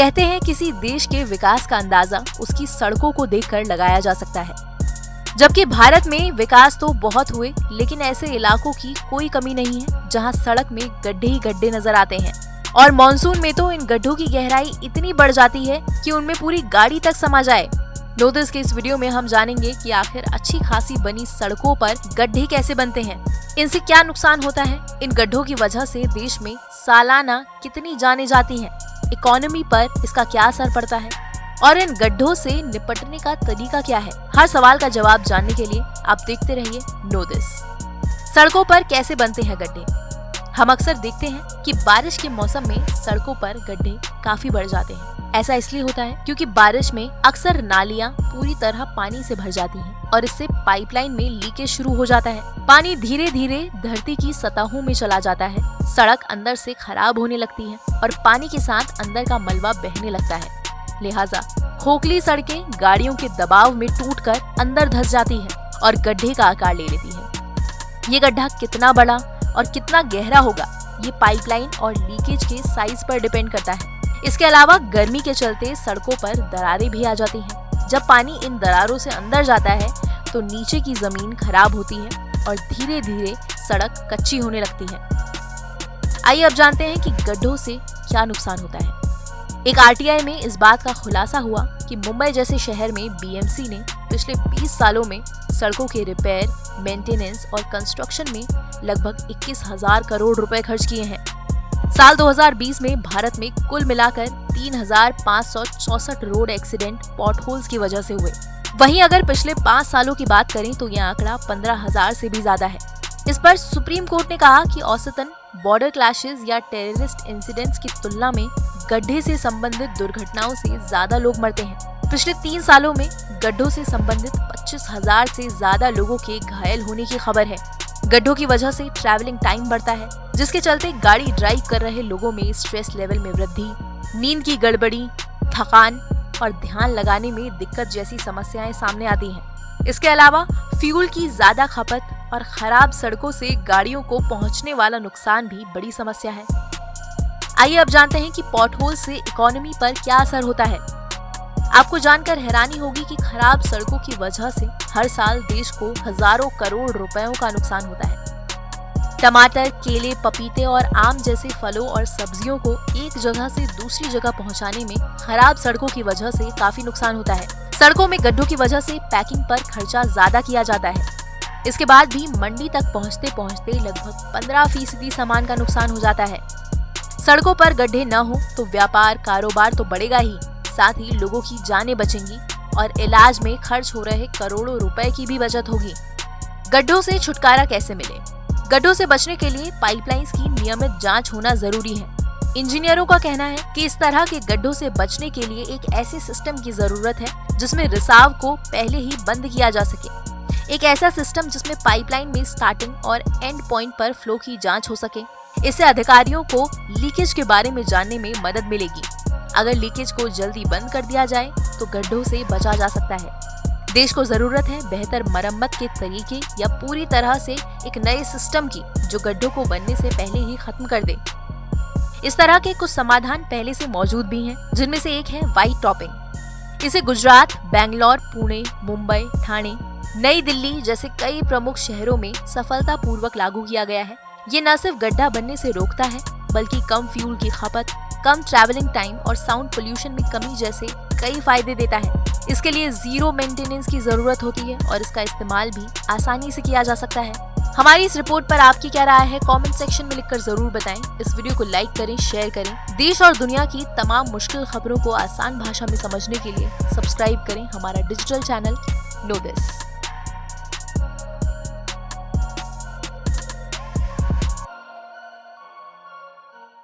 कहते हैं किसी देश के विकास का अंदाजा उसकी सड़कों को देखकर लगाया जा सकता है। जबकि भारत में विकास तो बहुत हुए, लेकिन ऐसे इलाकों की कोई कमी नहीं है जहां सड़क में गड्ढे ही गड्ढे नजर आते हैं। और मानसून में तो इन गड्ढों की गहराई इतनी बढ़ जाती है कि उनमें पूरी गाड़ी तक समा जाए। नोटिस के इस वीडियो में हम जानेंगे कि आखिर अच्छी खासी बनी सड़कों पर गड्ढे कैसे बनते हैं, इनसे क्या नुकसान होता है, इन गड्ढों की वजह से देश में सालाना कितनी जानें जाती हैं, इकोनॉमी पर इसका क्या असर पड़ता है और इन गड्ढों से निपटने का तरीका क्या है। हर सवाल का जवाब जानने के लिए आप देखते रहिए नोटिस। सड़कों पर कैसे बनते हैं गड्ढे। हम अक्सर देखते हैं कि बारिश के मौसम में सड़कों पर गड्ढे काफी बढ़ जाते हैं। ऐसा इसलिए होता है क्योंकि बारिश में अक्सर नालियां पूरी तरह पानी से भर जाती हैं और इससे पाइपलाइन में लीकेज शुरू हो जाता है। पानी धीरे धीरे धरती की सतहों में चला जाता है, सड़क अंदर से खराब होने लगती है और पानी के साथ अंदर का मलबा बहने लगता है। लिहाजा खोखली सड़कें गाड़ियों के दबाव में टूटकर अंदर धंस जाती है और गड्ढे का आकार ले लेती है। ये गड्ढा कितना बड़ा और कितना गहरा होगा, ये पाइपलाइन और लीकेज के साइज पर डिपेंड करता है। इसके अलावा गर्मी के चलते सड़कों पर दरारें भी आ जाती हैं। जब पानी इन दरारों से अंदर जाता है तो नीचे की जमीन खराब होती है और धीरे धीरे सड़क कच्ची होने लगती है। आइए अब जानते हैं कि गड्ढों से क्या नुकसान होता है। एक आरटीआई में इस बात का खुलासा हुआ कि मुंबई जैसे शहर में बीएमसी ने पिछले 20 सालों में सड़कों के रिपेयर, मेंटेनेंस और कंस्ट्रक्शन में लगभग 21,000 करोड़ रुपए खर्च किए हैं। साल 2020 में भारत में कुल मिलाकर 3,564 रोड एक्सीडेंट पॉटहोल्स की वजह से हुए। वहीं अगर पिछले 5 सालों की बात करें तो यह आंकड़ा 15,000 से भी ज्यादा है। इस पर सुप्रीम कोर्ट ने कहा कि औसतन बॉर्डर क्लैशेस या टेररिस्ट इंसिडेंट्स की तुलना में गड्ढे से संबंधित दुर्घटनाओं से ज्यादा लोग मरते हैं। पिछले 3 सालों में गड्ढों से संबंधित 25,000 से ज्यादा लोगों के घायल होने की खबर है। गड्ढों की वजह से ट्रैवलिंग टाइम बढ़ता है, जिसके चलते गाड़ी ड्राइव कर रहे लोगों में स्ट्रेस लेवल में वृद्धि, नींद की गड़बड़ी, थकान और ध्यान लगाने में दिक्कत जैसी समस्याएं सामने आती हैं। इसके अलावा फ्यूल की ज्यादा खपत और खराब सड़कों से गाड़ियों को पहुंचने वाला नुकसान भी बड़ी समस्या है। आइए अब जानते हैं कि पॉटहोल से इकोनॉमी पर क्या असर होता है। आपको जानकर हैरानी होगी कि खराब सड़कों की वजह से हर साल देश को हजारों करोड़ रुपयों का नुकसान होता है। टमाटर, केले, पपीते और आम जैसे फलों और सब्जियों को एक जगह से दूसरी जगह पहुंचाने में खराब सड़कों की वजह से काफी नुकसान होता है। सड़कों में गड्ढों की वजह से पैकिंग पर खर्चा ज्यादा किया जाता है। इसके बाद भी मंडी तक पहुंचते पहुंचते लगभग 15% सामान का नुकसान हो जाता है। सड़कों पर गड्ढे न हो तो व्यापार कारोबार तो बढ़ेगा ही, साथ ही लोगों की जानें बचेंगी और इलाज में खर्च हो रहे करोड़ों रुपए की भी बचत होगी। गड्ढों से छुटकारा कैसे मिले। गड्ढों से बचने के लिए पाइपलाइंस की नियमित जांच होना जरूरी है। इंजीनियरों का कहना है कि इस तरह के गड्ढों से बचने के लिए एक ऐसे सिस्टम की जरूरत है जिसमें रिसाव को पहले ही बंद किया जा सके। एक ऐसा सिस्टम जिसमें पाइपलाइन में स्टार्टिंग और एंड पॉइंट पर फ्लो की जांच हो सके। इससे अधिकारियों को लीकेज के बारे में जानने में मदद मिलेगी। अगर लीकेज को जल्दी बंद कर दिया जाए तो गड्ढों से बचा जा सकता है। देश को जरूरत है बेहतर मरम्मत के तरीके या पूरी तरह से एक नए सिस्टम की जो गड्ढों को बनने से पहले ही खत्म कर दे। इस तरह के कुछ समाधान पहले से मौजूद भी हैं, जिनमें से एक है व्हाइट टॉपिंग। इसे गुजरात, बेंगलोर, पुणे, मुंबई, ठाणे, नई दिल्ली जैसे कई प्रमुख शहरों में सफलतापूर्वक लागू किया गया है। ये न सिर्फ गड्ढा बनने से रोकता है बल्कि कम फ्यूल की खपत, कम ट्रैवलिंग टाइम और साउंड पोल्यूशन में कमी जैसे कई फायदे देता है। इसके लिए जीरो मेंटेनेंस की जरूरत होती है और इसका इस्तेमाल भी आसानी से किया जा सकता है। हमारी इस रिपोर्ट पर आपकी क्या राय है, कमेंट सेक्शन में लिखकर जरूर बताएं। इस वीडियो को लाइक करें, शेयर करें। देश और दुनिया की तमाम मुश्किल खबरों को आसान भाषा में समझने के लिए सब्सक्राइब करें हमारा डिजिटल चैनल नोटिस।